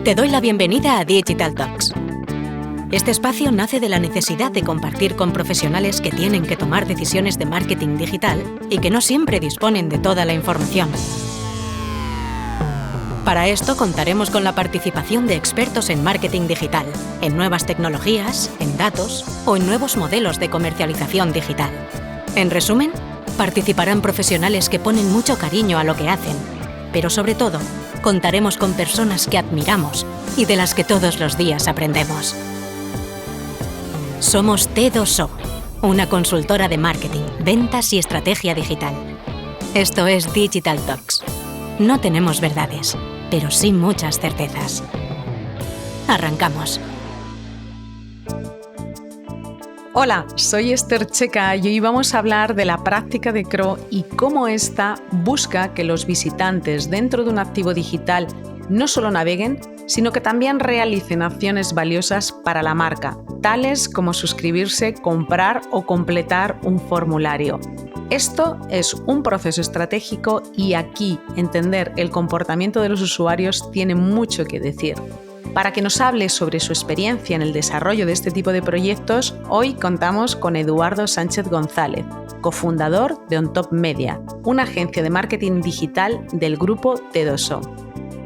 Te doy la bienvenida a Digital Talks. Este espacio nace de la necesidad de compartir con profesionales que tienen que tomar decisiones de marketing digital y que no siempre disponen de toda la información. Para esto contaremos con la participación de expertos en marketing digital, en nuevas tecnologías, en datos o en nuevos modelos de comercialización digital. En resumen, participarán profesionales que ponen mucho cariño a lo que hacen, pero sobre todo, contaremos con personas que admiramos y de las que todos los días aprendemos. Somos T2O, una consultora de marketing, ventas y estrategia digital. Esto es Digital Talks. No tenemos verdades, pero sí muchas certezas. Arrancamos. Hola, soy Esther Checa y hoy vamos a hablar de la práctica de CRO y cómo ésta busca que los visitantes dentro de un activo digital no solo naveguen, sino que también realicen acciones valiosas para la marca, tales como suscribirse, comprar o completar un formulario. Esto es un proceso estratégico y aquí entender el comportamiento de los usuarios tiene mucho que decir. Para que nos hable sobre su experiencia en el desarrollo de este tipo de proyectos, hoy contamos con Eduardo Sánchez González, cofundador de OnTop Media, una agencia de marketing digital del grupo T2O.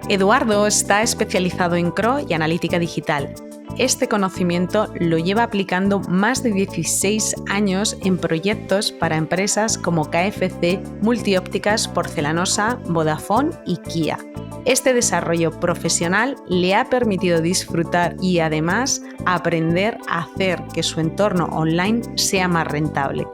Eduardo está especializado en CRO y analítica digital. Este conocimiento lo lleva aplicando más de 16 años en proyectos para empresas como KFC, Multiópticas, Porcelanosa, Vodafone y Kia. Este desarrollo profesional le ha permitido disfrutar y además aprender a hacer que su entorno online sea más rentable.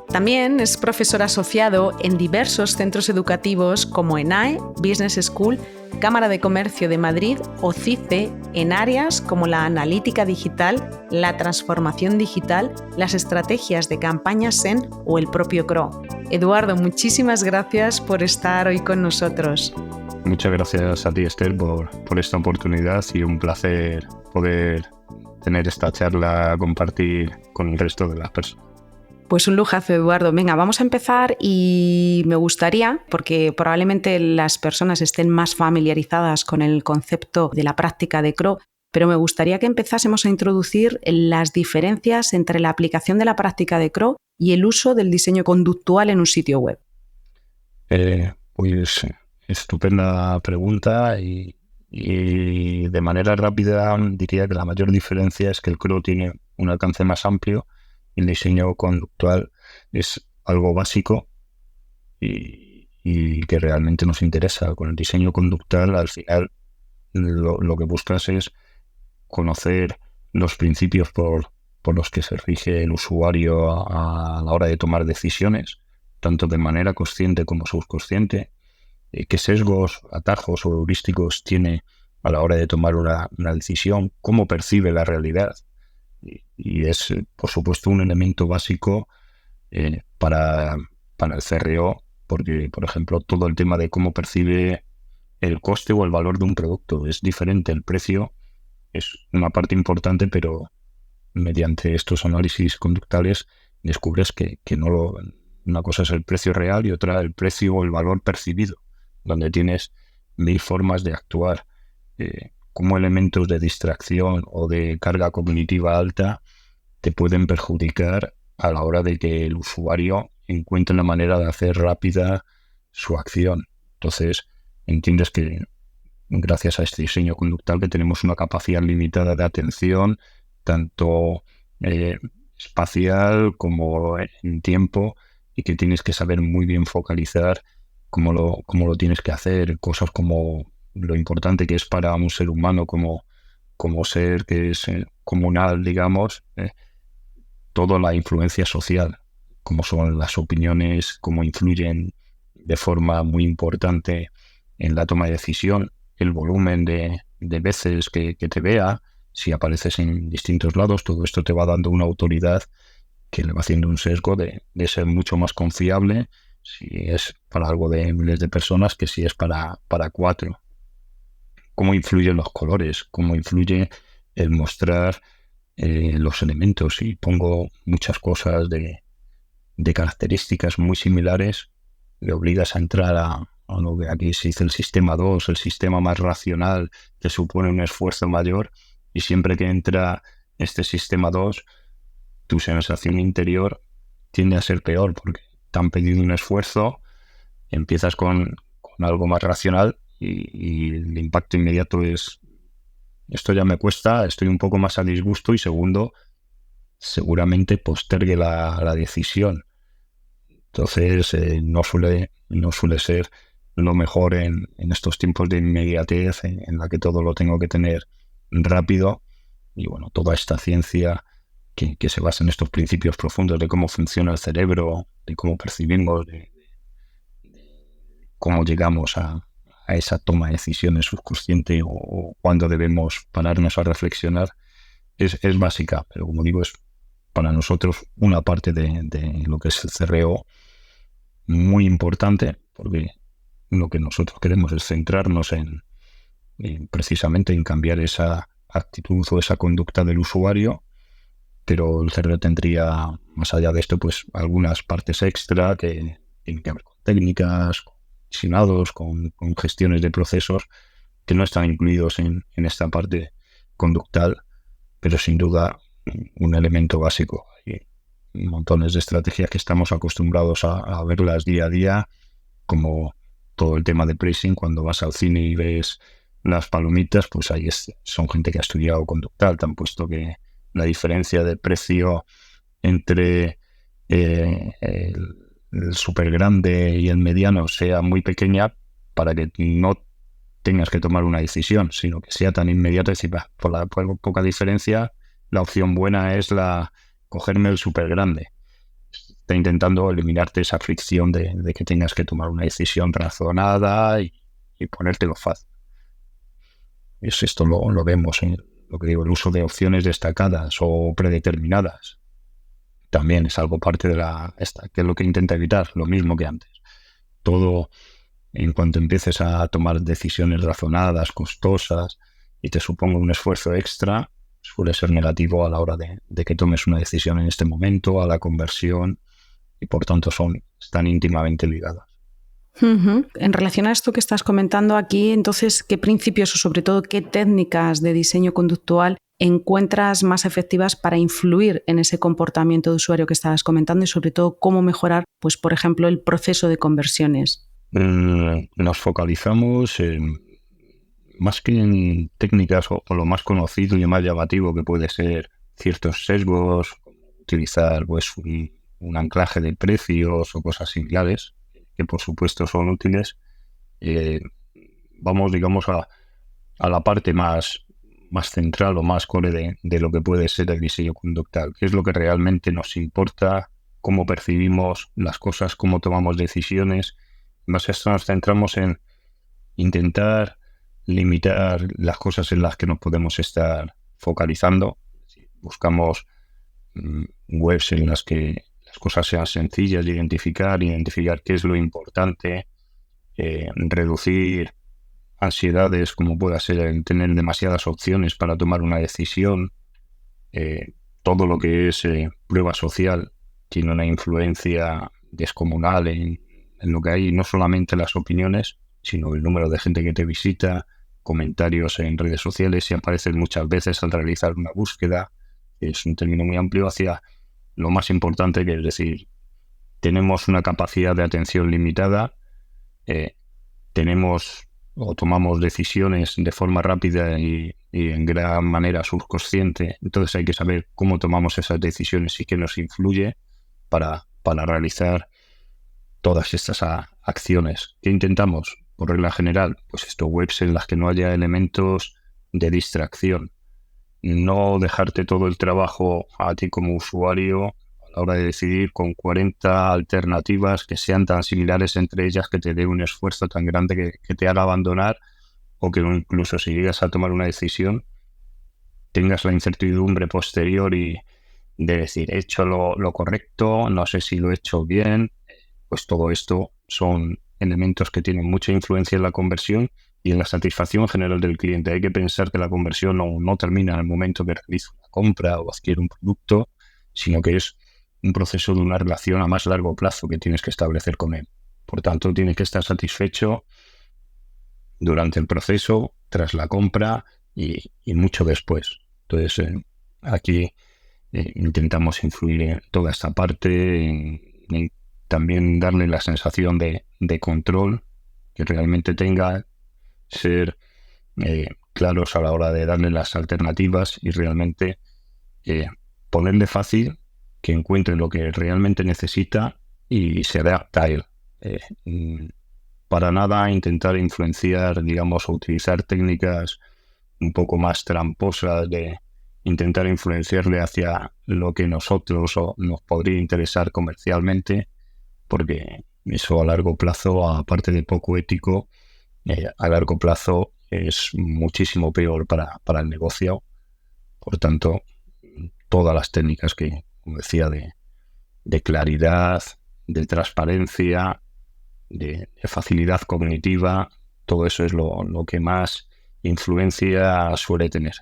También es profesor asociado en diversos centros educativos como ENAE, Business School, Cámara de Comercio de Madrid o CICE en áreas como la analítica digital, la transformación digital, las estrategias de campañas SEM o el propio CRO. Eduardo, muchísimas gracias por estar hoy con nosotros. Muchas gracias a ti, Esther, por esta oportunidad y un placer poder tener esta charla a compartir con el resto de las personas. Pues un lujazo, Eduardo. Venga, vamos a empezar y me gustaría, porque probablemente las personas estén más familiarizadas con el concepto de la práctica de CRO, pero me gustaría que empezásemos a introducir las diferencias entre la aplicación de la práctica de CRO y el uso del diseño conductual en un sitio web. Pues estupenda pregunta y de manera rápida diría que la mayor diferencia es que el CRO tiene un alcance más amplio. El diseño conductual es algo básico y que realmente nos interesa. Con el diseño conductual, al final, lo que buscas es conocer los principios por los que se rige el usuario a la hora de tomar decisiones, tanto de manera consciente como subconsciente, qué sesgos, atajos o heurísticos tiene a la hora de tomar una decisión, cómo percibe la realidad. Y es, por supuesto, un elemento básico para el CRO, porque, por ejemplo, todo el tema de cómo percibe el coste o el valor de un producto es diferente. El precio es una parte importante, pero mediante estos análisis conductuales descubres que una cosa es el precio real y otra el precio o el valor percibido, donde tienes 1000 formas de actuar. Cómo elementos de distracción o de carga cognitiva alta te pueden perjudicar a la hora de que el usuario encuentre la manera de hacer rápida su acción. Entonces, entiendes que gracias a este diseño conductual que tenemos una capacidad limitada de atención, tanto espacial como en tiempo, y que tienes que saber muy bien focalizar cómo lo tienes que hacer, cosas como lo importante que es para un ser humano como ser que es comunal, digamos, toda la influencia social, cómo son las opiniones, cómo influyen de forma muy importante en la toma de decisión, el volumen de veces que te vea, si apareces en distintos lados, todo esto te va dando una autoridad que le va haciendo un sesgo de ser mucho más confiable si es para algo de miles de personas que si es para 4. Cómo influyen los colores, cómo influye el mostrar los elementos. Y pongo muchas cosas de características muy similares, le obligas a entrar o lo que aquí se dice el sistema 2, el sistema más racional, que supone un esfuerzo mayor, y siempre que entra este sistema 2, tu sensación interior tiende a ser peor, porque te han pedido un esfuerzo, empiezas con algo más racional y el impacto inmediato es: esto ya me cuesta, estoy un poco más a disgusto, y segundo, seguramente postergue la decisión. Entonces no suele ser lo mejor en estos tiempos de inmediatez en la que todo lo tengo que tener rápido. Y bueno, toda esta ciencia que se basa en estos principios profundos de cómo funciona el cerebro, de cómo percibimos, de cómo llegamos a esa toma de decisiones subconsciente, o cuándo debemos pararnos a reflexionar, es básica, pero como digo, es para nosotros una parte de lo que es el CRO muy importante, porque lo que nosotros queremos es centrarnos en precisamente en cambiar esa actitud o esa conducta del usuario, pero el CRO tendría, más allá de esto, pues algunas partes extra que tienen que ver con técnicas, con visionados, con gestiones de procesos que no están incluidos en esta parte conductal, pero sin duda un elemento básico. Hay montones de estrategias que estamos acostumbrados a verlas día a día, como todo el tema de pricing. Cuando vas al cine y ves las palomitas, pues ahí son gente que ha estudiado conductal, te han puesto que la diferencia de precio entre el súper grande y el mediano sea muy pequeña, para que no tengas que tomar una decisión, sino que sea tan inmediato, decir, por la poca diferencia, la opción buena es cogerme el súper grande. Está intentando eliminarte esa fricción de que tengas que tomar una decisión razonada y ponértelo fácil. Esto lo vemos en lo que digo, el uso de opciones destacadas o predeterminadas. También es algo parte de que es lo que intenta evitar, lo mismo que antes. Todo, en cuanto empieces a tomar decisiones razonadas, costosas, y te suponga un esfuerzo extra, suele ser negativo a la hora de que tomes una decisión en este momento, a la conversión, y por tanto están íntimamente ligadas. En relación a esto que estás comentando aquí, entonces, ¿qué principios o sobre todo qué técnicas de diseño conductual encuentras más efectivas para influir en ese comportamiento de usuario que estabas comentando, y sobre todo cómo mejorar, pues por ejemplo, el proceso de conversiones? Nos focalizamos más que en técnicas o lo más conocido y más llamativo, que puede ser ciertos sesgos, utilizar pues un anclaje de precios o cosas similares, que por supuesto son útiles. Vamos, digamos, a la parte más central o más core de lo que puede ser el diseño conductal, que es lo que realmente nos importa, cómo percibimos las cosas, cómo tomamos decisiones. En base a esto nos centramos en intentar limitar las cosas en las que nos podemos estar focalizando. Buscamos webs en las que las cosas sean sencillas de identificar qué es lo importante, reducir ansiedades, como pueda ser el tener demasiadas opciones para tomar una decisión. Todo lo que es prueba social tiene una influencia descomunal en lo que hay, no solamente las opiniones, sino el número de gente que te visita, comentarios en redes sociales, y aparecen muchas veces al realizar una búsqueda. Es un término muy amplio hacia lo más importante, que es decir, tenemos una capacidad de atención limitada, tomamos decisiones de forma rápida y en gran manera subconsciente. Entonces hay que saber cómo tomamos esas decisiones y qué nos influye para realizar todas estas acciones. ¿Qué intentamos? Por regla general, pues webs en las que no haya elementos de distracción. No dejarte todo el trabajo a ti como usuario a la hora de decidir con 40 alternativas que sean tan similares entre ellas, que te dé un esfuerzo tan grande que te haga abandonar, o que incluso si llegas a tomar una decisión tengas la incertidumbre posterior y de decir, he hecho lo correcto, no sé si lo he hecho bien. Pues todo esto son elementos que tienen mucha influencia en la conversión y en la satisfacción general del cliente. Hay que pensar que la conversión no termina en el momento que realiza una compra o adquiere un producto, sino que es un proceso de una relación a más largo plazo que tienes que establecer con él. Por tanto, tienes que estar satisfecho durante el proceso, tras la compra y mucho después. Entonces, aquí intentamos influir en toda esta parte, en también darle la sensación de control que realmente tenga, ser claros a la hora de darle las alternativas y realmente ponerle fácil que encuentre lo que realmente necesita y se adapta a él. Para nada intentar influenciar, digamos, o utilizar técnicas un poco más tramposas de intentar influenciarle hacia lo que nosotros o nos podría interesar comercialmente, porque eso a largo plazo, aparte de poco ético, a largo plazo es muchísimo peor para el negocio. Por tanto, todas las técnicas que, como decía, de claridad, de transparencia, de facilidad cognitiva, todo eso es lo que más influencia suele tener.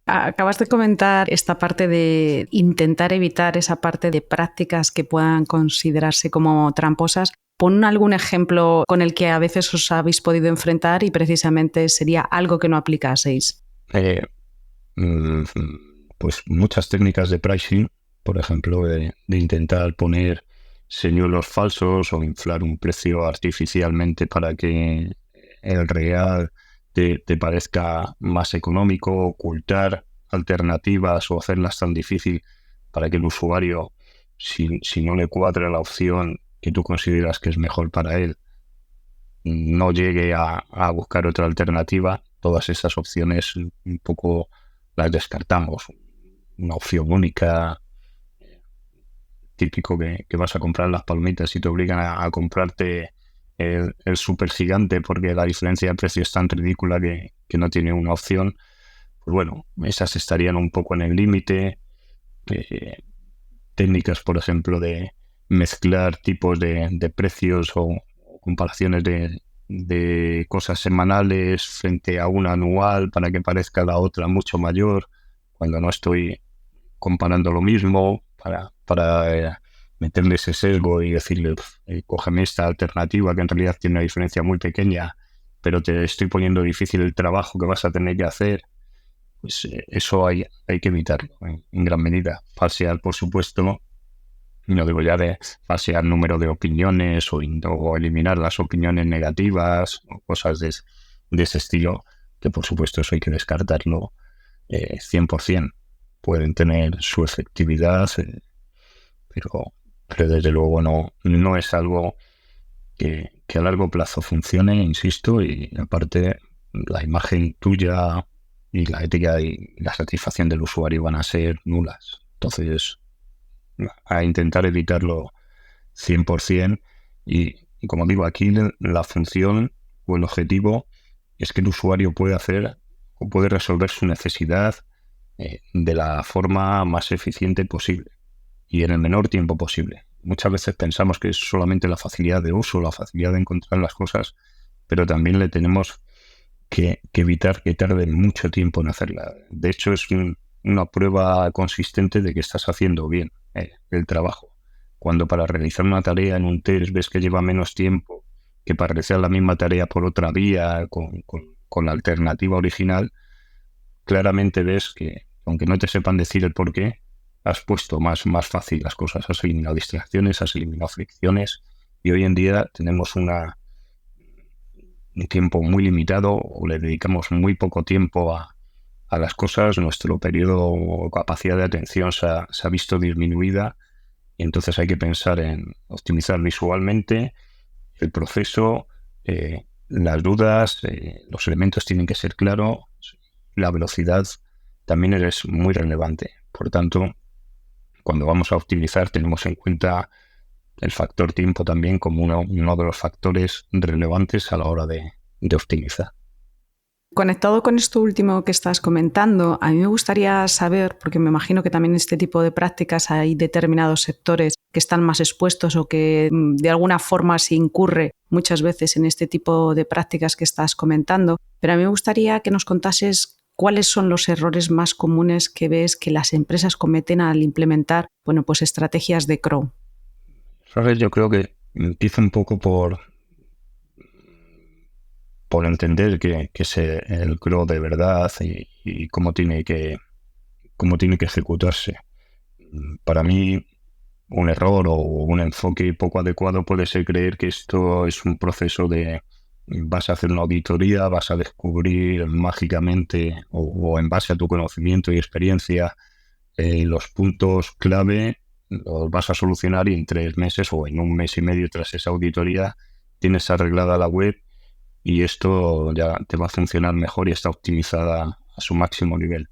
Acabas de comentar esta parte de intentar evitar esa parte de prácticas que puedan considerarse como tramposas. Pon algún ejemplo con el que a veces os habéis podido enfrentar y precisamente sería algo que no aplicaseis. Pues muchas técnicas de pricing, por ejemplo, de intentar poner señuelos falsos o inflar un precio artificialmente para que el real te parezca más económico, ocultar alternativas o hacerlas tan difícil para que el usuario, si no le cuadra la opción que tú consideras que es mejor para él, no llegue a buscar otra alternativa. Todas esas opciones un poco las descartamos. Una opción única, típico que vas a comprar las palomitas y te obligan a comprarte el super gigante porque la diferencia de precio es tan ridícula que no tiene una opción. Pues bueno, esas estarían un poco en el límite. Técnicas, por ejemplo, de mezclar tipos de precios o comparaciones de cosas semanales frente a una anual para que parezca la otra mucho mayor, cuando no estoy comparando lo mismo, para meterle ese sesgo y decirle, cógeme esta alternativa que en realidad tiene una diferencia muy pequeña, pero te estoy poniendo difícil el trabajo que vas a tener que hacer. Pues eso hay que evitarlo en gran medida. Falsear, por supuesto, no digo ya de falsear número de opiniones o eliminar las opiniones negativas o cosas de ese estilo, que por supuesto eso hay que descartarlo 100%. Pueden tener su efectividad, pero desde luego no es algo que a largo plazo funcione, insisto, y aparte la imagen tuya y la ética y la satisfacción del usuario van a ser nulas. Entonces, a intentar evitarlo 100%. Y como digo, aquí la función o el objetivo es que el usuario puede hacer o puede resolver su necesidad de la forma más eficiente posible y en el menor tiempo posible. Muchas veces pensamos que es solamente la facilidad de uso, la facilidad de encontrar las cosas, pero también le tenemos que evitar que tarde mucho tiempo en hacerla. De hecho, es una prueba consistente de que estás haciendo bien el trabajo. Cuando para realizar una tarea en un test ves que lleva menos tiempo que para realizar la misma tarea por otra vía, con la alternativa original, claramente ves que, aunque no te sepan decir el porqué, has puesto más fácil las cosas, has eliminado distracciones, has eliminado fricciones, y hoy en día tenemos un tiempo muy limitado o le dedicamos muy poco tiempo a las cosas. Nuestro periodo o capacidad de atención se ha visto disminuida y entonces hay que pensar en optimizar visualmente el proceso, las dudas, los elementos tienen que ser claros, la velocidad también es muy relevante. Por tanto, cuando vamos a optimizar tenemos en cuenta el factor tiempo también como uno de los factores relevantes a la hora de optimizar. Conectado con esto último que estás comentando, a mí me gustaría saber, porque me imagino que también en este tipo de prácticas hay determinados sectores que están más expuestos o que de alguna forma se incurre muchas veces en este tipo de prácticas que estás comentando, pero a mí me gustaría que nos contases cuáles son los errores más comunes que ves que las empresas cometen al implementar, pues estrategias de CRO. Yo creo que empieza un poco por por entender qué es el CRO de verdad y cómo tiene que ejecutarse. Para mí, un error o un enfoque poco adecuado puede ser creer que esto es un proceso de vas a hacer una auditoría, vas a descubrir mágicamente o en base a tu conocimiento y experiencia los puntos clave los vas a solucionar y en 3 meses o en 1 mes y medio tras esa auditoría tienes arreglada la web y esto ya te va a funcionar mejor y está optimizada a su máximo nivel.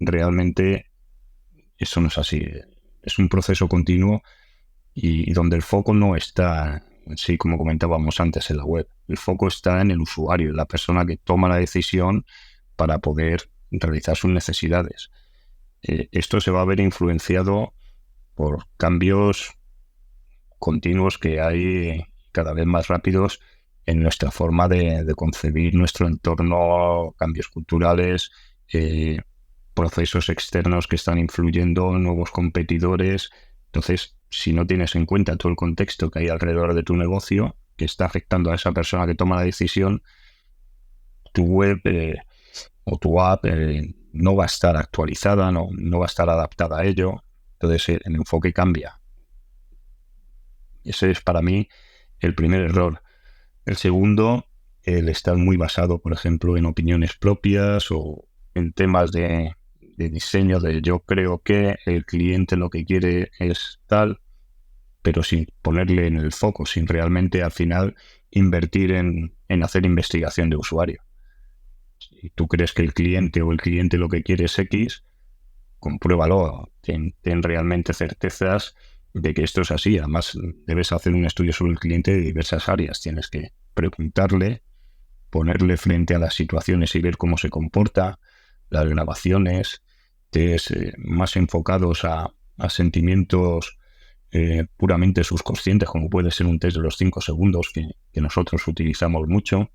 Realmente eso no es así. Es un proceso continuo y donde el foco no está, sí, como comentábamos antes, en la web. El foco está en el usuario, en la persona que toma la decisión para poder realizar sus necesidades. Esto se va a ver influenciado por cambios continuos que hay cada vez más rápidos en nuestra forma de concebir nuestro entorno, cambios culturales, procesos externos que están influyendo, nuevos competidores. Entonces, si no tienes en cuenta todo el contexto que hay alrededor de tu negocio, que está afectando a esa persona que toma la decisión, tu web o tu app no va a estar actualizada, no va a estar adaptada a ello. Entonces, el enfoque cambia. Ese es para mí el primer error. El segundo, el estar muy basado, por ejemplo, en opiniones propias o en temas de diseño, de yo creo que el cliente lo que quiere es tal, pero sin ponerle en el foco, sin realmente al final invertir en hacer investigación de usuario. Si tú crees que el cliente o el cliente lo que quiere es X, compruébalo, ten realmente certezas de que esto es así. Además, debes hacer un estudio sobre el cliente de diversas áreas. Tienes que preguntarle, ponerle frente a las situaciones y ver cómo se comporta, las grabaciones, test más enfocados a sentimientos puramente subconscientes, como puede ser un test de los 5 segundos que nosotros utilizamos mucho.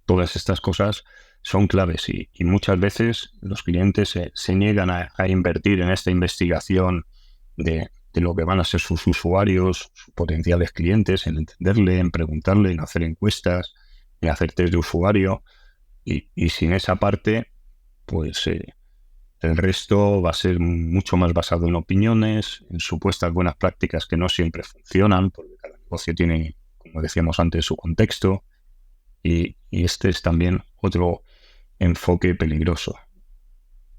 Todas estas cosas son claves y muchas veces los clientes se niegan a invertir en esta investigación de lo que van a ser sus usuarios, sus potenciales clientes, en entenderle, en preguntarle, en hacer encuestas, en hacer test de usuario y sin esa parte, pues el resto va a ser mucho más basado en opiniones, en supuestas buenas prácticas que no siempre funcionan, porque cada negocio tiene, como decíamos antes, su contexto. Y este es también otro enfoque peligroso.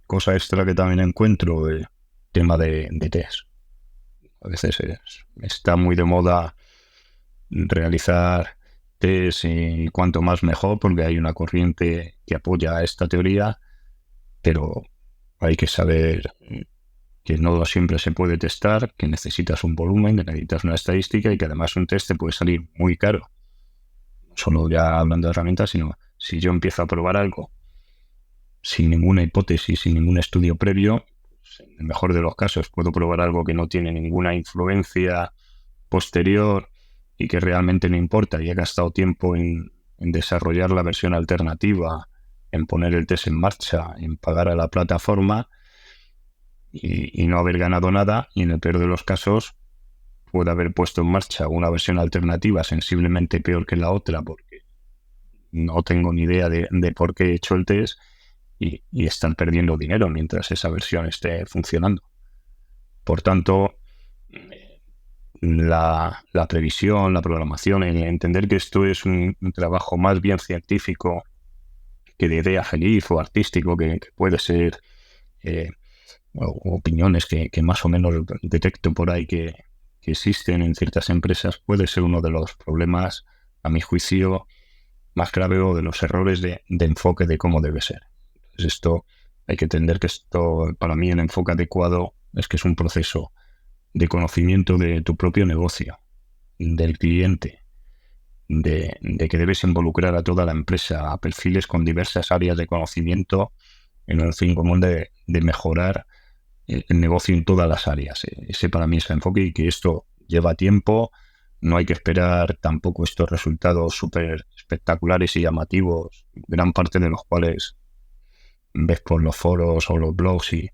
Cosa extra que también encuentro, el tema de test. A veces está muy de moda realizar test y cuanto más mejor, porque hay una corriente que apoya esta teoría, pero hay que saber que no siempre se puede testar, que necesitas un volumen, que necesitas una estadística y que además un test te puede salir muy caro. No solo ya hablando de herramientas, sino si yo empiezo a probar algo sin ninguna hipótesis, sin ningún estudio previo, pues en el mejor de los casos puedo probar algo que no tiene ninguna influencia posterior y que realmente no importa y he gastado tiempo en desarrollar la versión alternativa, en poner el test en marcha, en pagar a la plataforma y no haber ganado nada, y en el peor de los casos puedo haber puesto en marcha una versión alternativa sensiblemente peor que la otra porque no tengo ni idea de por qué he hecho el test y están perdiendo dinero mientras esa versión esté funcionando. Por tanto, la previsión, la programación, el entender que esto es un trabajo más bien científico que de idea feliz o artístico, que puede ser opiniones que más o menos detecto por ahí que existen en ciertas empresas, puede ser uno de los problemas, a mi juicio, más grave o de los errores de enfoque de cómo debe ser. Entonces esto, hay que entender que esto, para mí, el enfoque adecuado es que es un proceso de conocimiento de tu propio negocio, del cliente, de que debes involucrar a toda la empresa, a perfiles con diversas áreas de conocimiento en un fin común de mejorar el negocio en todas las áreas. Ese para mí es el enfoque y que esto lleva tiempo. No hay que esperar tampoco estos resultados súper espectaculares y llamativos, gran parte de los cuales ves por los foros o los blogs y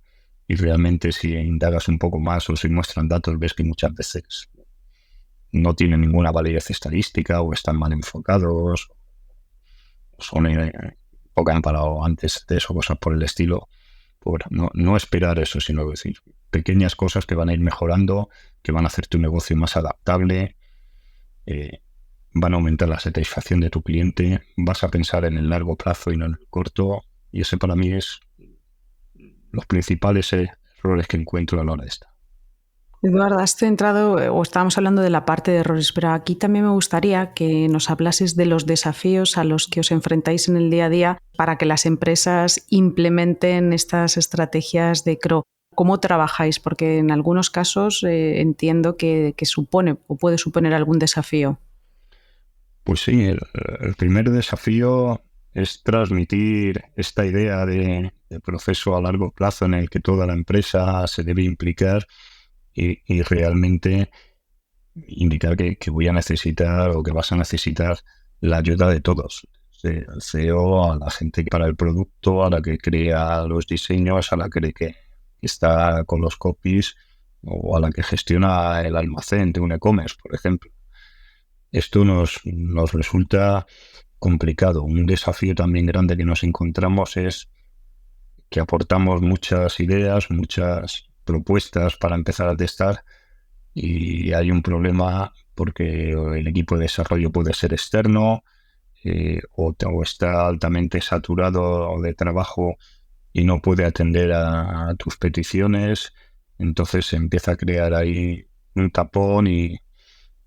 realmente si indagas un poco más o si muestran datos ves que muchas veces no tienen ninguna validez estadística o están mal enfocados son poco han parado antes de eso, cosas por el estilo. Pues no esperar eso, sino decir pequeñas cosas que van a ir mejorando, que van a hacer tu negocio más adaptable, van a aumentar la satisfacción de tu cliente, vas a pensar en el largo plazo y no en el corto, y ese para mí es los principales errores que encuentro a la hora de esta. Eduardo, has centrado o estábamos hablando de la parte de errores, pero aquí también me gustaría que nos hablases de los desafíos a los que os enfrentáis en el día a día para que las empresas implementen estas estrategias de CRO. ¿Cómo trabajáis? Porque en algunos casos entiendo que supone o puede suponer algún desafío. Pues sí, el primer desafío es transmitir esta idea de proceso a largo plazo en el que toda la empresa se debe implicar y realmente indicar que voy a necesitar o que vas a necesitar la ayuda de todos. Al CEO, a la gente para el producto, a la que crea los diseños, a la que está con los copies o a la que gestiona el almacén de un e-commerce, por ejemplo. Esto nos resulta complicado. Un desafío también grande que nos encontramos es que aportamos muchas ideas, muchas propuestas para empezar a testar y hay un problema porque el equipo de desarrollo puede ser externo o está altamente saturado de trabajo y no puede atender a tus peticiones. Entonces se empieza a crear ahí un tapón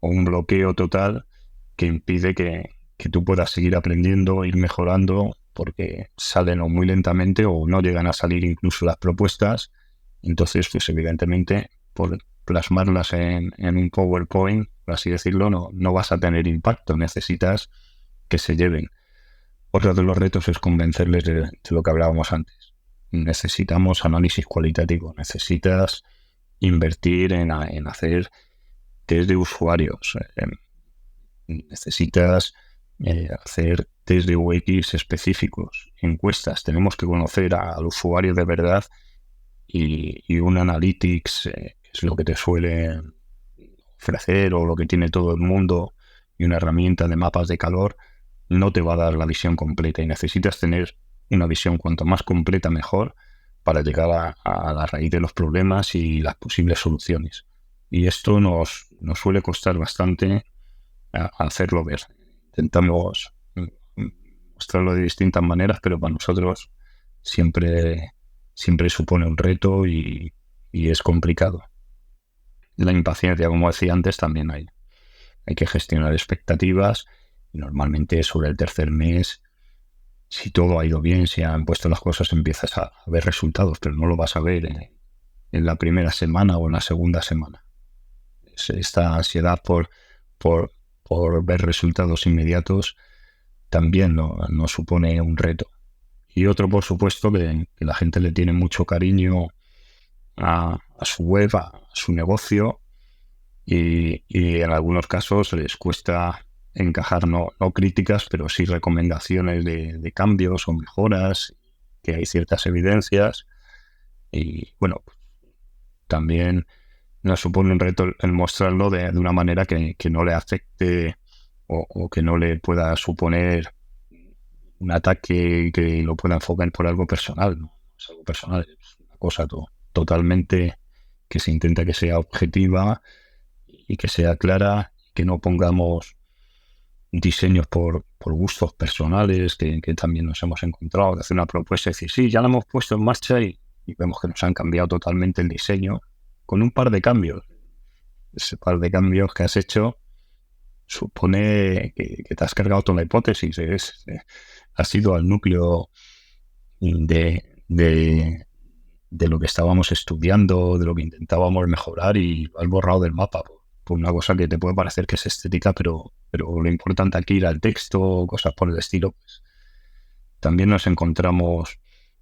o un bloqueo total que impide que tú puedas seguir aprendiendo, ir mejorando, porque salen o muy lentamente o no llegan a salir incluso las propuestas. Entonces, pues evidentemente, por plasmarlas en un PowerPoint, por así decirlo, no vas a tener impacto. Necesitas que se lleven. Otro de los retos es convencerles de lo que hablábamos antes. Necesitamos análisis cualitativo. Necesitas invertir en hacer test de usuarios. Necesitas hacer test de UX específicos, encuestas. Tenemos que conocer al usuario de verdad y un analytics, que es lo que te suele ofrecer o lo que tiene todo el mundo, y una herramienta de mapas de calor, no te va a dar la visión completa y necesitas tener una visión cuanto más completa mejor para llegar a la raíz de los problemas y las posibles soluciones. Y esto nos suele costar bastante hacerlo ver. Intentamos mostrarlo de distintas maneras, pero para nosotros siempre supone un reto y es complicado. La impaciencia, como decía antes, también hay que gestionar expectativas y normalmente sobre el tercer mes, si todo ha ido bien, si han puesto las cosas, empiezas a ver resultados, pero no lo vas a ver en la primera semana o en la segunda semana. Esta ansiedad por ver resultados inmediatos también nos supone un reto. Y otro, por supuesto, que la gente le tiene mucho cariño a su web, a su negocio, y en algunos casos les cuesta encajar no críticas, pero sí recomendaciones de cambios o mejoras, que hay ciertas evidencias. Y bueno, también nos supone un reto el mostrarlo de una manera que no le afecte o que no le pueda suponer un ataque que lo pueda enfocar por algo personal. No es algo personal, es una cosa totalmente que se intenta que sea objetiva y que sea clara, que no pongamos diseños por gustos personales, que también nos hemos encontrado, de hacer una propuesta y decir, sí, ya la hemos puesto en marcha y vemos que nos han cambiado totalmente el diseño con un par de cambios. Ese par de cambios que has hecho supone que te has cargado toda la hipótesis. Has ido al núcleo de lo que estábamos estudiando, de lo que intentábamos mejorar y lo has borrado del mapa por una cosa que te puede parecer que es estética, pero lo importante aquí era el texto, cosas por el estilo. Pues, también nos encontramos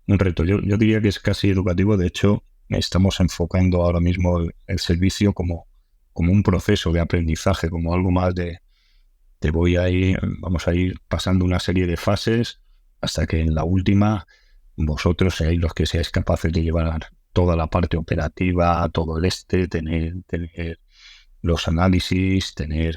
un reto. Yo diría que es casi educativo. De hecho, estamos enfocando ahora mismo el servicio como un proceso de aprendizaje, como algo más vamos a ir pasando una serie de fases hasta que en la última vosotros seáis los que seáis capaces de llevar toda la parte operativa, todo tener los análisis, tener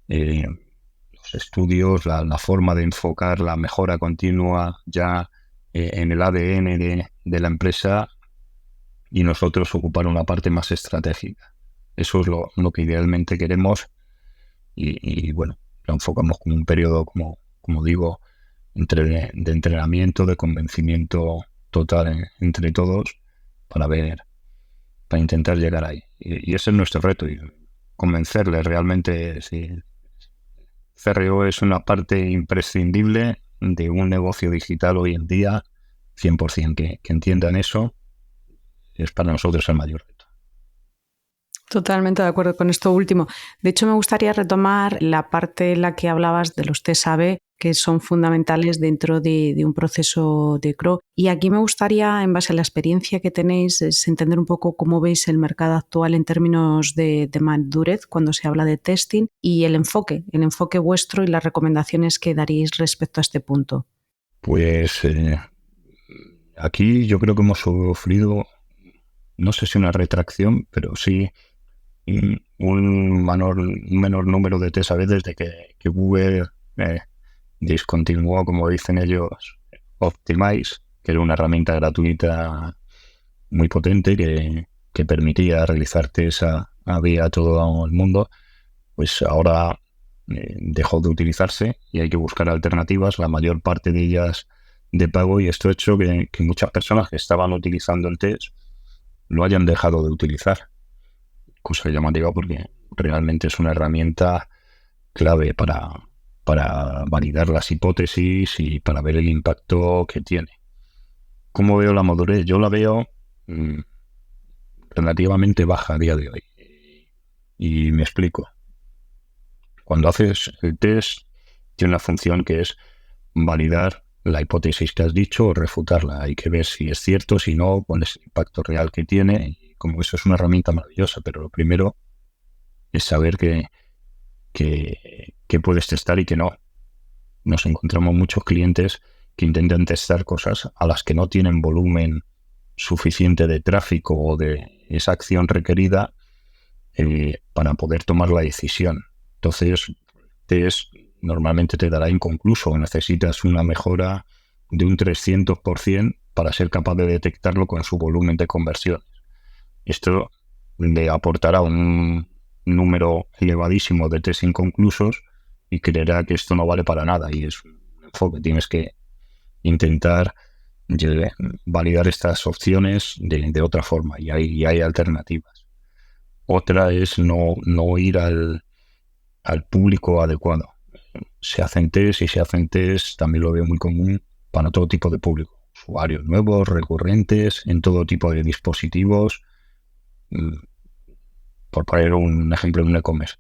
los los estudios, la forma de enfocar la mejora continua ya en el ADN de la empresa, y nosotros ocupar una parte más estratégica. Eso es lo que idealmente queremos y bueno, lo enfocamos como un periodo, como digo, de entrenamiento, de convencimiento total entre todos para intentar llegar ahí. Y ese es nuestro reto, y convencerles realmente. Si CRO es una parte imprescindible de un negocio digital hoy en día, 100%, que entiendan eso, es para nosotros el mayor reto. Totalmente de acuerdo con esto último. De hecho, me gustaría retomar la parte en la que hablabas de los test A/B, que son fundamentales dentro de un proceso de CRO. Y aquí me gustaría, en base a la experiencia que tenéis, es entender un poco cómo veis el mercado actual en términos de madurez cuando se habla de testing, y el enfoque vuestro y las recomendaciones que daríais respecto a este punto. Pues aquí yo creo que hemos sufrido, no sé si una retracción, pero sí un menor número de test A/B desde que Google discontinuó, como dicen ellos, Optimize, que era una herramienta gratuita muy potente que permitía realizar test A/B a todo el mundo. Pues ahora dejó de utilizarse y hay que buscar alternativas, la mayor parte de ellas de pago, y esto ha hecho que muchas personas que estaban utilizando el test lo hayan dejado de utilizar. Cosa llamativa, porque realmente es una herramienta clave para validar las hipótesis y para ver el impacto que tiene. ¿Cómo veo la madurez? Yo la veo relativamente baja a día de hoy. Y me explico. Cuando haces el test, tiene una función que es validar la hipótesis que has dicho o refutarla. Hay que ver si es cierto, si no, cuál es el impacto real que tiene. Y como eso es una herramienta maravillosa, pero lo primero es saber que puedes testar y que no. Nos encontramos muchos clientes que intentan testar cosas a las que no tienen volumen suficiente de tráfico o de esa acción requerida para poder tomar la decisión. Entonces, test normalmente te dará inconcluso. Necesitas una mejora de un 300% para ser capaz de detectarlo con su volumen de conversión. Esto le aportará un número elevadísimo de test inconclusos y creerá que esto no vale para nada, y es un enfoque. Tienes que intentar validar estas opciones de otra forma, y hay alternativas. Otra es no ir al público adecuado. Se hacen test también lo veo muy común para todo tipo de público. Usuarios nuevos, recurrentes, en todo tipo de dispositivos. Por poner un ejemplo, en un e-commerce,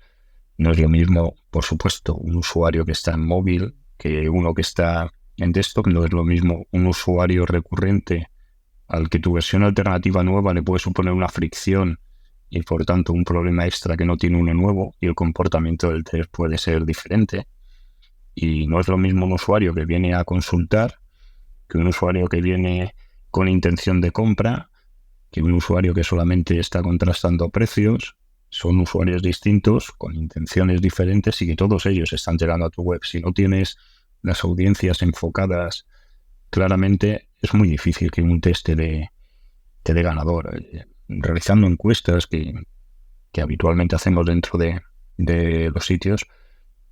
no es lo mismo, por supuesto, un usuario que está en móvil que uno que está en desktop. No es lo mismo un usuario recurrente al que tu versión alternativa nueva le puede suponer una fricción y por tanto un problema extra que no tiene uno nuevo, y el comportamiento del test puede ser diferente. Y no es lo mismo un usuario que viene a consultar que un usuario que viene con intención de compra, que un usuario que solamente está contrastando precios. Son usuarios distintos, con intenciones diferentes, y que todos ellos están llegando a tu web. Si no tienes las audiencias enfocadas claramente, es muy difícil que un test te dé ganador. Realizando encuestas que habitualmente hacemos dentro de los sitios,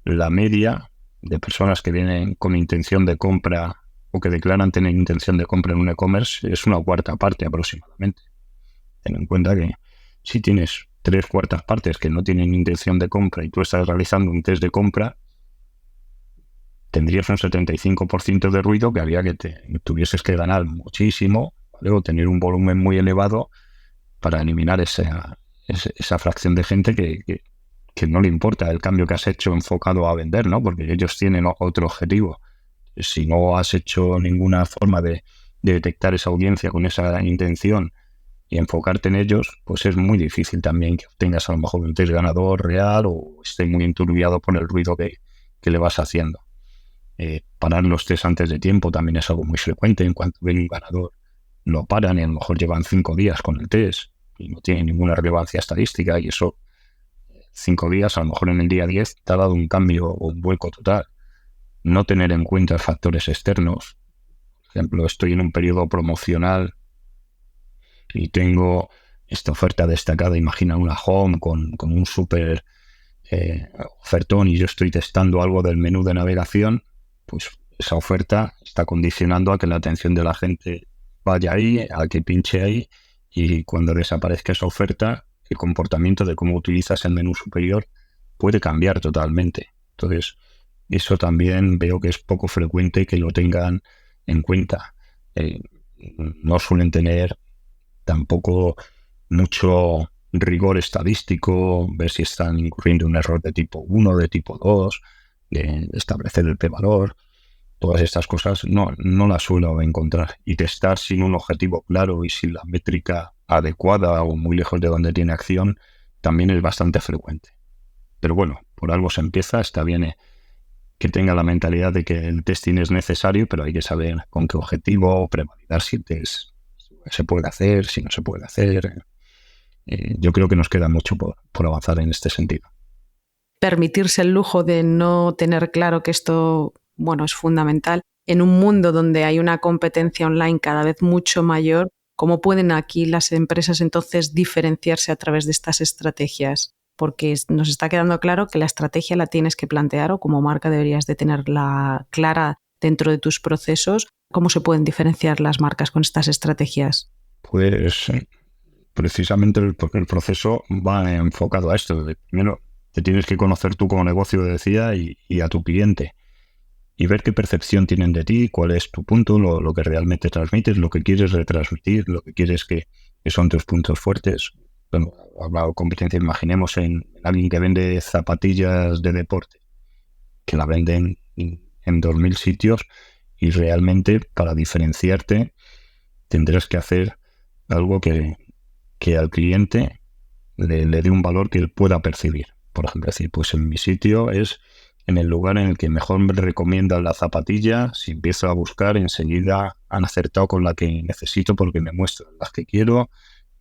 la media de personas que vienen con intención de compra o que declaran tener intención de compra en un e-commerce es una cuarta parte aproximadamente. Ten en cuenta que si tienes 3/4 partes que no tienen intención de compra y tú estás realizando un test de compra, tendrías un 75% de ruido que haría que tuvieses que ganar muchísimo, ¿vale? O tener un volumen muy elevado para eliminar esa fracción de gente que no le importa el cambio que has hecho enfocado a vender, ¿no? Porque ellos tienen otro objetivo. Si no has hecho ninguna forma de detectar esa audiencia con esa intención y enfocarte en ellos, pues es muy difícil también que obtengas a lo mejor un test ganador real o esté muy enturbiado por el ruido que le vas haciendo. Parar los test antes de tiempo también es algo muy frecuente. En cuanto ven un ganador, lo paran y a lo mejor llevan 5 días con el test y no tiene ninguna relevancia estadística, y eso 5 días, a lo mejor en el día 10 te ha dado un cambio o un vuelco total. No tener en cuenta factores externos. Por ejemplo, estoy en un periodo promocional y tengo esta oferta destacada, imagina una home con un súper ofertón y yo estoy testando algo del menú de navegación, pues esa oferta está condicionando a que la atención de la gente vaya ahí, a que pinche ahí, y cuando desaparezca esa oferta, el comportamiento de cómo utilizas el menú superior puede cambiar totalmente. Entonces, eso también veo que es poco frecuente que lo tengan en cuenta. No suelen tener tampoco mucho rigor estadístico, ver si están incurriendo un error de tipo 1, de tipo 2, de establecer el p-valor. Todas estas cosas no las suelo encontrar. Y testar sin un objetivo claro y sin la métrica adecuada o muy lejos de donde tiene acción también es bastante frecuente. Pero bueno, por algo se empieza, está bien que tenga la mentalidad de que el testing es necesario, pero hay que saber con qué objetivo, prevalidar si el test se puede hacer, si no se puede hacer. Yo creo que nos queda mucho por avanzar en este sentido. Permitirse el lujo de no tener claro que esto, bueno, es fundamental. En un mundo donde hay una competencia online cada vez mucho mayor, ¿cómo pueden aquí las empresas entonces diferenciarse a través de estas estrategias? Porque nos está quedando claro que la estrategia la tienes que plantear o como marca deberías de tenerla clara dentro de tus procesos. ¿Cómo se pueden diferenciar las marcas con estas estrategias? Pues precisamente el proceso va enfocado a esto. Primero, te tienes que conocer tú como negocio, decía, y a tu cliente. Y ver qué percepción tienen de ti, cuál es tu punto, lo que realmente transmites, lo que quieres retransmitir, lo que quieres que son tus puntos fuertes. Bueno, hablado competencia, imaginemos en alguien que vende zapatillas de deporte, que la venden en 2000 sitios y realmente para diferenciarte tendrás que hacer algo que al cliente le dé un valor que él pueda percibir. Por ejemplo, decir, pues en mi sitio es en el lugar en el que mejor me recomiendan la zapatilla. Si empiezo a buscar, enseguida han acertado con la que necesito porque me muestran las que quiero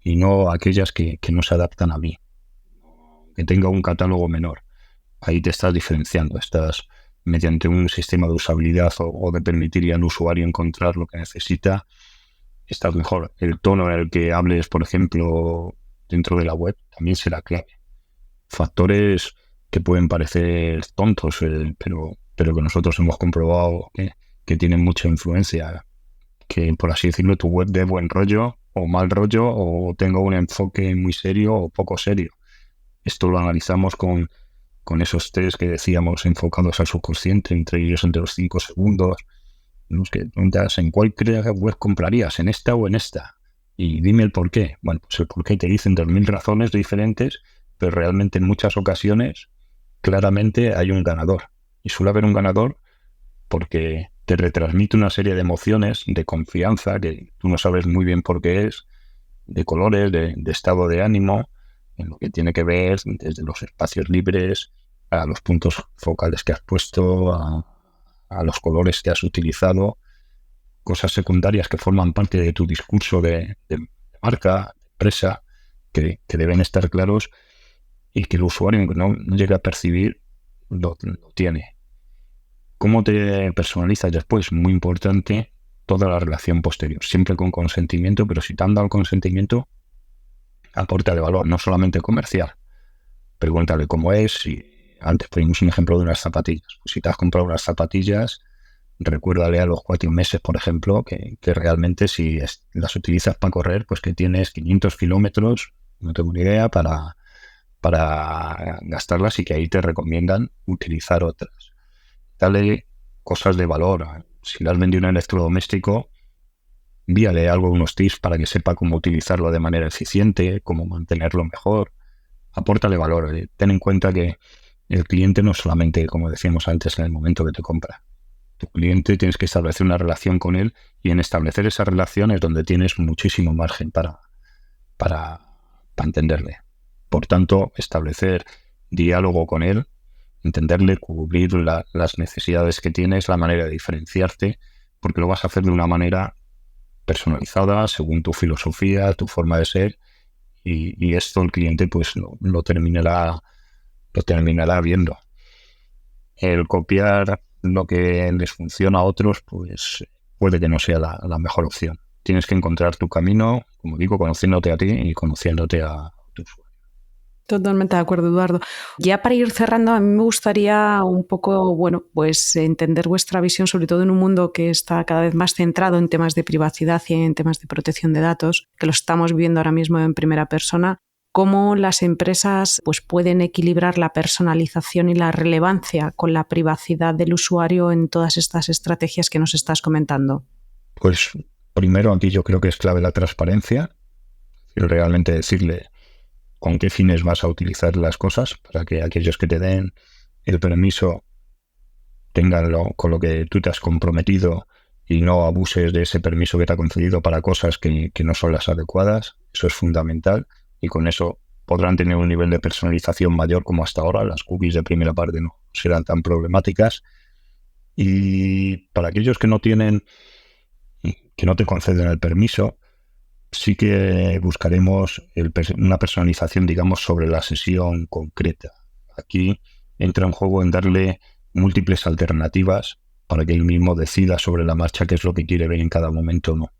y no aquellas que no se adaptan a mí. Que tenga un catálogo menor. Ahí te estás diferenciando. Estás mediante un sistema de usabilidad o de permitir al usuario encontrar lo que necesita. Estás mejor. El tono en el que hables, por ejemplo, dentro de la web también será clave. Factores que pueden parecer tontos, pero que nosotros hemos comprobado que tienen mucha influencia. Que, por así decirlo, tu web dé buen rollo o mal rollo o tenga un enfoque muy serio o poco serio. Esto lo analizamos con esos test que decíamos enfocados al subconsciente, entre ellos entre los 5 segundos. Los que preguntas en cuál web comprarías, en esta o en esta. Y dime el por qué. Bueno, pues el por qué te dicen 2000 razones diferentes, pero realmente en muchas ocasiones claramente hay un ganador. Y suele haber un ganador porque te retransmite una serie de emociones, de confianza, que tú no sabes muy bien por qué es, de colores, de estado de ánimo, en lo que tiene que ver desde los espacios libres, a los puntos focales que has puesto, a los colores que has utilizado, cosas secundarias que forman parte de tu discurso de marca, de empresa, que deben estar claros y que el usuario no llegue a percibir, lo tiene. ¿Cómo te personalizas después? Muy importante toda la relación posterior, siempre con consentimiento, pero si te han dado el consentimiento, aporta de valor, no solamente comercial. Pregúntale cómo es. Si antes ponimos un ejemplo de unas zapatillas. Pues si te has comprado unas zapatillas, recuérdale a los 4 meses, por ejemplo, que realmente si las utilizas para correr, pues que tienes 500 kilómetros, no tengo ni idea, para gastarlas y que ahí te recomiendan utilizar otras. Dale cosas de valor. Si le has vendido un electrodoméstico, envíale algo, unos tips para que sepa cómo utilizarlo de manera eficiente, cómo mantenerlo mejor. Apórtale valor. Ten en cuenta que el cliente no solamente, como decíamos antes, en el momento que te compra. Tu cliente tienes que establecer una relación con él y en establecer esa relación es donde tienes muchísimo margen para entenderle. Por tanto, establecer diálogo con él, entenderle, cubrir las necesidades que tienes, la manera de diferenciarte, porque lo vas a hacer de una manera personalizada, según tu filosofía, tu forma de ser, y esto el cliente pues lo terminará lo terminará viendo. El copiar lo que les funciona a otros, pues puede que no sea la mejor opción. Tienes que encontrar tu camino, como digo, conociéndote a ti y conociéndote a tu usuario. Totalmente de acuerdo, Eduardo. Ya para ir cerrando, a mí me gustaría un poco, pues entender vuestra visión, sobre todo en un mundo que está cada vez más centrado en temas de privacidad y en temas de protección de datos, que lo estamos viendo ahora mismo en primera persona. Cómo las empresas pues, pueden equilibrar la personalización y la relevancia con la privacidad del usuario en todas estas estrategias que nos estás comentando. Pues primero aquí yo creo que es clave la transparencia y realmente decirle con qué fines vas a utilizar las cosas para que aquellos que te den el permiso tengan con lo que tú te has comprometido y no abuses de ese permiso que te ha concedido para cosas que no son las adecuadas. Eso es fundamental. Y con eso podrán tener un nivel de personalización mayor como hasta ahora. Las cookies de primera parte no serán tan problemáticas. Y para aquellos que no te conceden el permiso, sí que buscaremos una personalización, digamos, sobre la sesión concreta. Aquí entra en juego en darle múltiples alternativas para que él mismo decida sobre la marcha qué es lo que quiere ver en cada momento o no.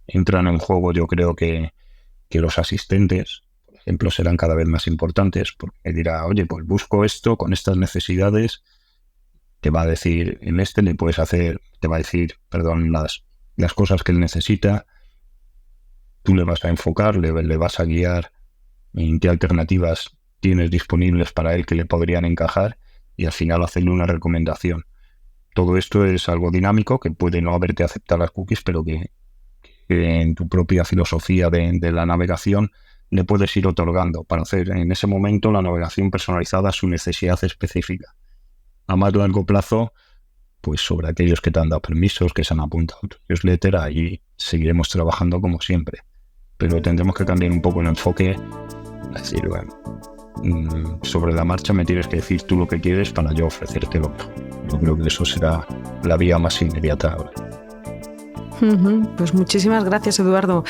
Entran en juego, yo creo que los asistentes, por ejemplo, serán cada vez más importantes, porque dirá, oye, pues busco esto con estas necesidades, te va a decir, en este le puedes hacer, te va a decir, perdón, las cosas que él necesita, tú le vas a enfocar, le vas a guiar en qué alternativas tienes disponibles para él que le podrían encajar y al final hacerle una recomendación. Todo esto es algo dinámico que puede no haberte aceptado las cookies, pero que en tu propia filosofía de la navegación le puedes ir otorgando para hacer en ese momento la navegación personalizada a su necesidad específica. A más largo plazo, pues sobre aquellos que te han dado permisos, que se han apuntado a tu newsletter, ahí seguiremos trabajando como siempre. Pero tendremos que cambiar un poco el enfoque, es decir, bueno, sobre la marcha me tienes que decir tú lo que quieres para yo ofrecerte lo mejor. Yo creo que eso será la vía más inmediata ahora. Pues muchísimas gracias, Eduardo,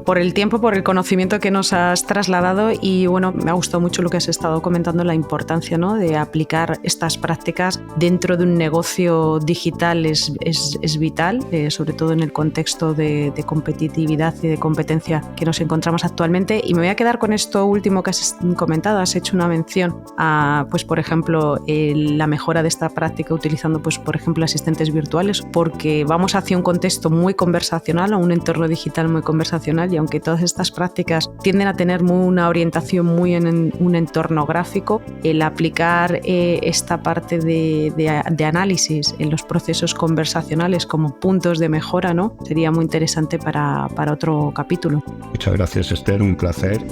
por el tiempo, por el conocimiento que nos has trasladado y bueno, me ha gustado mucho lo que has estado comentando, la importancia, ¿no?, de aplicar estas prácticas dentro de un negocio digital es vital, sobre todo en el contexto de competitividad y de competencia que nos encontramos actualmente. Y me voy a quedar con esto último que has comentado. Has hecho una mención a, pues por ejemplo, la mejora de esta práctica utilizando, pues por ejemplo, asistentes virtuales, porque vamos hacia un contexto muy conversacional o un entorno digital muy conversacional, y aunque todas estas prácticas tienden a tener una orientación muy en un entorno gráfico, el aplicar esta parte de análisis en los procesos conversacionales como puntos de mejora, ¿no?, sería muy interesante para otro capítulo. Muchas gracias, Esther, un placer.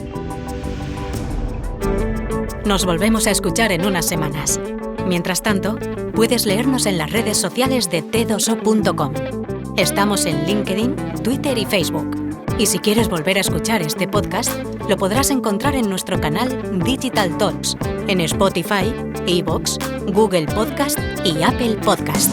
Nos volvemos a escuchar en unas semanas. Mientras tanto, puedes leernos en las redes sociales de t2o.com. Estamos en LinkedIn, Twitter y Facebook. Y si quieres volver a escuchar este podcast, lo podrás encontrar en nuestro canal Digital Talks, en Spotify, iVoox, Google Podcast y Apple Podcast.